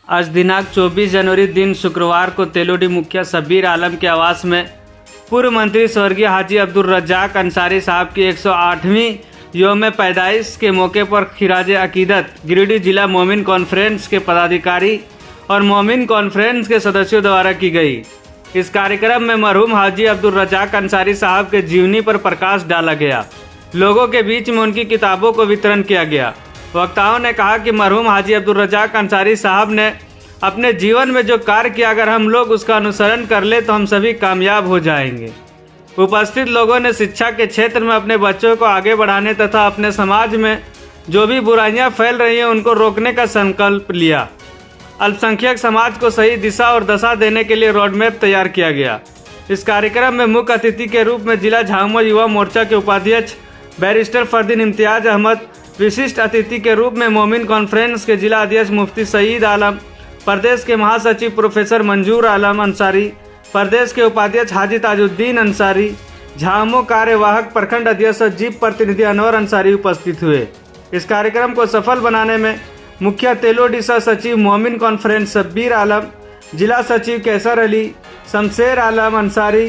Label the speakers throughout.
Speaker 1: आज दिनांक 24 जनवरी दिन शुक्रवार को तेलोडी मुखिया शब्बीर आलम के आवास में पूर्व मंत्री स्वर्गीय हाजी अब्दुल रज्जाक अंसारी साहब की 108वीं योम पैदाइश के मौके पर खिराज अकीदत गिरिडीह जिला मोमिन कॉन्फ्रेंस के पदाधिकारी और मोमिन कॉन्फ्रेंस के सदस्यों द्वारा की गई। इस कार्यक्रम में मरहूम हाजी अब्दुल रज्जाक अंसारी साहब के जीवनी पर प्रकाश डाला गया। लोगों के बीच में उनकी किताबों को वितरण किया गया। वक्ताओं ने कहा कि मरहूम हाजी अब्दुल रज्जाक अंसारी साहब ने अपने जीवन में जो कार्य किया, अगर हम लोग उसका अनुसरण कर ले तो हम सभी कामयाब हो जाएंगे। उपस्थित लोगों ने शिक्षा के क्षेत्र में अपने बच्चों को आगे बढ़ाने तथा अपने समाज में जो भी बुराइयां फैल रही हैं उनको रोकने का संकल्प लिया। अल्पसंख्यक समाज को सही दिशा और दशा देने के लिए रोडमैप तैयार किया गया। इस कार्यक्रम में मुख्य अतिथि के रूप में जिला झामुमो युवा मोर्चा के उपाध्यक्ष बैरिस्टर फरदीन इम्तियाज अहमद, विशिष्ट अतिथि के रूप में मोमिन कॉन्फ्रेंस के जिला अध्यक्ष मुफ्ती सईद आलम, प्रदेश के महासचिव प्रोफेसर मंजूर आलम अंसारी, प्रदेश के उपाध्यक्ष हाजी ताजुद्दीन अंसारी, झामुमो कार्यवाहक प्रखंड अध्यक्ष जीप प्रतिनिधि अनवर अंसारी उपस्थित हुए। इस कार्यक्रम को सफल बनाने में मुखिया तेलोडी सह सचिव मोमिन कॉन्फ्रेंस शब्बीर आलम, जिला सचिव कैसर अली, शमशेर आलम अंसारी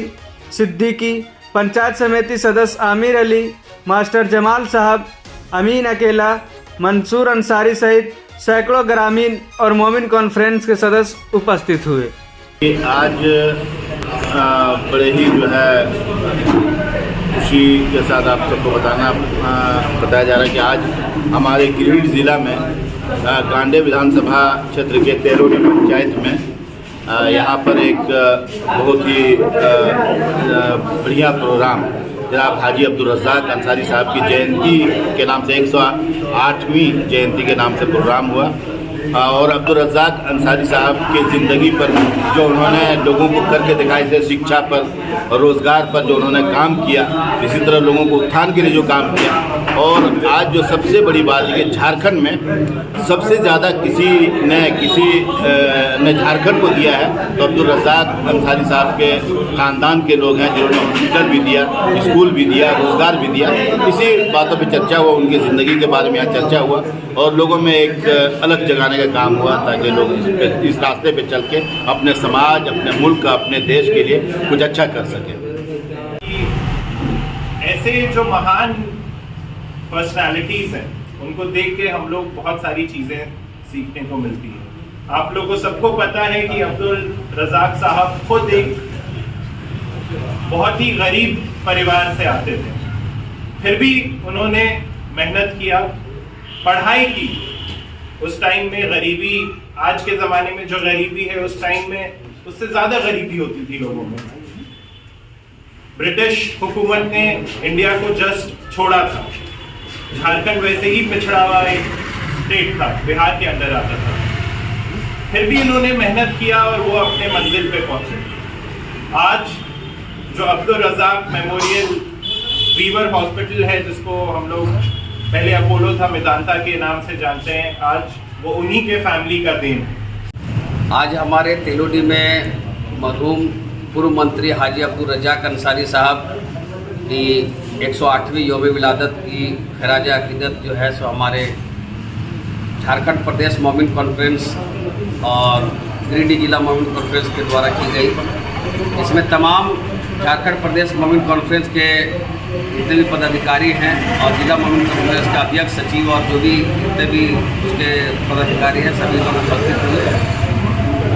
Speaker 1: सिद्दीकी, पंचायत समिति सदस्य आमिर अली, मास्टर जमाल साहब, अमीन अकेला, मंसूर अंसारी सहित सैकड़ों ग्रामीण और मोमिन कॉन्फ्रेंस के सदस्य उपस्थित हुए।
Speaker 2: आज बड़े ही खुशी के साथ आप सबको बताया जा रहा है कि आज हमारे गिरिडीह ज़िला में गांडे विधानसभा क्षेत्र के तेलोडी पंचायत में यहाँ पर एक बहुत ही बढ़िया प्रोग्राम जनाब हाजी अब्दुल रज्जाक अंसारी साहब की जयंती के नाम से 108वीं जयंती के नाम से प्रोग्राम हुआ। और अब्दुल रज्जाक अंसारी साहब के ज़िंदगी पर जो उन्होंने लोगों को करके दिखाई थे, शिक्षा पर और रोज़गार पर जो उन्होंने काम किया, इसी तरह लोगों को उत्थान के लिए जो काम किया। और आज जो सबसे बड़ी बात है कि झारखंड में सबसे ज़्यादा किसी ने झारखंड को दिया है तो अब्दुल रज्जाक अंसारी साहब के ख़ानदान के लोग हैं, जिन्होंने हॉस्पिटल भी दिया, स्कूल भी दिया, रोज़गार भी दिया। इसी बातों पर चर्चा हुआ, उनकी ज़िंदगी के बारे में यहाँ चर्चा हुआ और लोगों में एक अलग जगाने का काम हुआ ताकि लोग इस रास्ते पे चल के अपने समाज, अपने मुल्क, अपने देश के लिए कुछ अच्छा कर सकें।
Speaker 3: ऐसे जो महान पर्सनालिटीज़ हैं उनको देख के हम लोग बहुत सारी चीज़ें सीखने को मिलती हैं। आप लोगों सबको पता है कि अब्दुल रज्जाक साहब खुद एक बहुत ही गरीब परिवार से आते थे, फिर भी उन्होंने मेहनत किया, पढ़ाई की। उस टाइम में गरीबी, आज के ज़माने में जो गरीबी है उस टाइम में उससे ज़्यादा गरीबी होती थी लोगों में। ब्रिटिश हुकूमत ने इंडिया को जस्ट छोड़ा था, झारखंड वैसे ही पिछड़ा हुआ एक स्टेट था, बिहार के अंदर आता था, फिर भी इन्होंने मेहनत किया और वो अपने मंजिल पे पहुंचे। आज जो Abdul Razzaq memorial weaver hospital है, जिसको हम लोग पहले अपोलो था, मेदांता के नाम से जानते हैं, आज वो उन्हीं के फैमिली का देन है।
Speaker 4: आज हमारे तेलोडी में मरहूम पूर्व मंत्री हाजी अब्दुल रज्जाक अंसारी साहब की 108वीं योम विलादत की खराज अकीदत जो है सो हमारे झारखंड प्रदेश मोमिन कॉन्फ्रेंस और गिरिडीह जिला मोमिन कॉन्फ्रेंस के द्वारा की गई। इसमें तमाम झारखंड प्रदेश मोमिन कॉन्फ्रेंस के जितने भी पदाधिकारी हैं और जिला मोमिन कॉन्फ्रेंस का अध्यक्ष, सचिव और जो भी जितने भी उसके पदाधिकारी हैं सभी लोग उपस्थित हुए।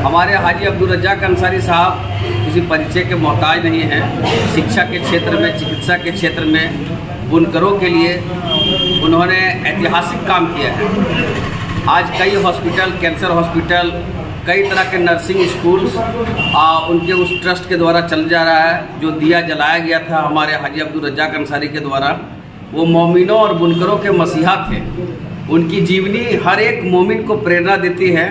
Speaker 4: हमारे हाजी अब्दुल रज्जाक अंसारी साहब किसी परिचय के मोहताज नहीं हैं। शिक्षा के क्षेत्र में, चिकित्सा के क्षेत्र में बुनकरों के लिए उन्होंने ऐतिहासिक काम किया है। आज कई हॉस्पिटल, कैंसर हॉस्पिटल, कई तरह के नर्सिंग स्कूल्स उनके उस ट्रस्ट के द्वारा चल जा रहा है। जो दिया जलाया गया था हमारे हाजी अब्दुल रज्जाक अंसारी के द्वारा, वो मोमिनों और बुनकरों के मसीहा थे। उनकी जीवनी हर एक मोमिन को प्रेरणा देती है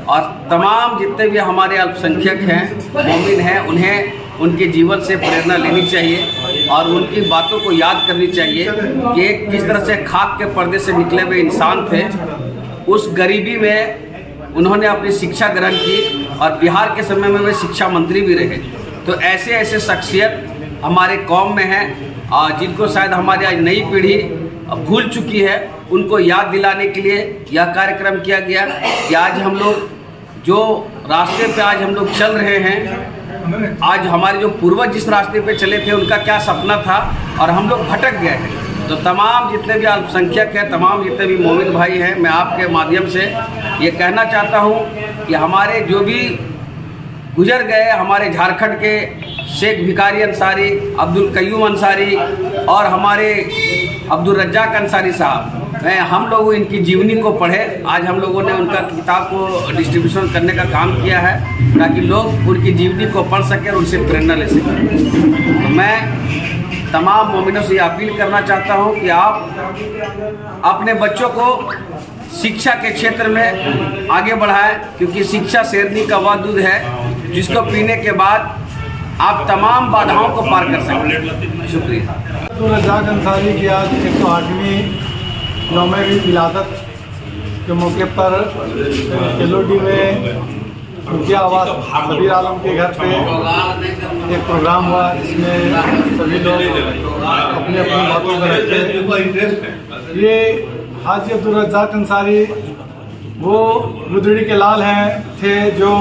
Speaker 4: और तमाम जितने भी हमारे अल्पसंख्यक हैं, मोमिन हैं, उन्हें उनके जीवन से प्रेरणा लेनी चाहिए और उनकी बातों को याद करनी चाहिए कि एक किस तरह से खाक के पर्दे से निकले हुए इंसान थे। उस गरीबी में उन्होंने अपनी शिक्षा ग्रहण की और बिहार के समय में वे शिक्षा मंत्री भी रहे। तो ऐसे ऐसे शख्सियत हमारे कौम में हैं जिनको शायद हमारी आज नई पीढ़ी भूल चुकी है। उनको याद दिलाने के लिए यह कार्यक्रम किया गया कि आज हम लोग जो रास्ते पे आज हम लोग चल रहे हैं, आज हमारे जो पूर्वज जिस रास्ते पे चले थे उनका क्या सपना था और हम लोग भटक गए हैं। तो तमाम जितने भी अल्पसंख्यक हैं, तमाम जितने भी मोमिन भाई हैं, मैं आपके माध्यम से ये कहना चाहता हूँ कि हमारे जो भी गुजर गए हमारे झारखंड के शेख भिकारी अंसारी, अब्दुल कयूम अंसारी और हमारे अब्दुल रज्जाक अंसारी साहब, हम लोग इनकी जीवनी को पढ़े। आज हम लोगों ने उनका किताब को डिस्ट्रीब्यूशन करने का काम किया है ताकि लोग उनकी जीवनी को पढ़ सकें और उनसे प्रेरणा ले सकें। तो मैं तमाम मोमिनों से अपील करना चाहता हूं कि आप अपने बच्चों को शिक्षा के क्षेत्र में आगे बढ़ाएं, क्योंकि शिक्षा शेरनी का वह दूध है जिसको पीने के बाद आप तमाम बाधाओं को पार कर सकते। शुक्रिया।
Speaker 5: अब्दुल रज्जाक अंसारी की आज 108वीं यौम विलादत के मौके पर तेलोडी में उनके आवास सबीर आलम के घर पे एक प्रोग्राम हुआ जिसमें सभी लोग अपने अपनी बातों को रखते। ये हाजी अब्दुल रज्जाक अंसारी वो रुद्रड़ी के लाल थे जो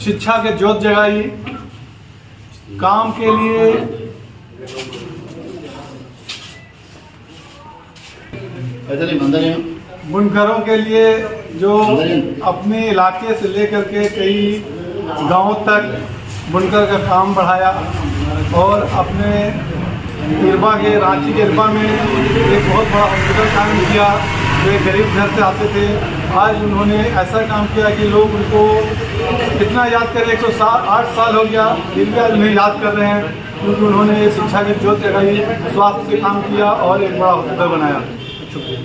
Speaker 5: शिक्षा के जोत जगाई, काम के लिए बुनकरों के लिए जो अपने इलाके से लेकर के कई गांवों तक बुनकर का काम बढ़ाया और अपने इरबा के रांची के इरबा में एक बहुत बड़ा हॉस्पिटल काम किया। जो एक गरीब घर से आते थे, आज उन्होंने ऐसा काम किया कि लोग उनको कितना याद करें, 108 साल हो गया फिर भी आज उन्हें याद कर रहे हैं, क्योंकि उन्होंने शिक्षा की जोत जगाई, स्वास्थ्य के काम किया और एक बड़ा हॉस्पिटल बनाया। शुक्रिया।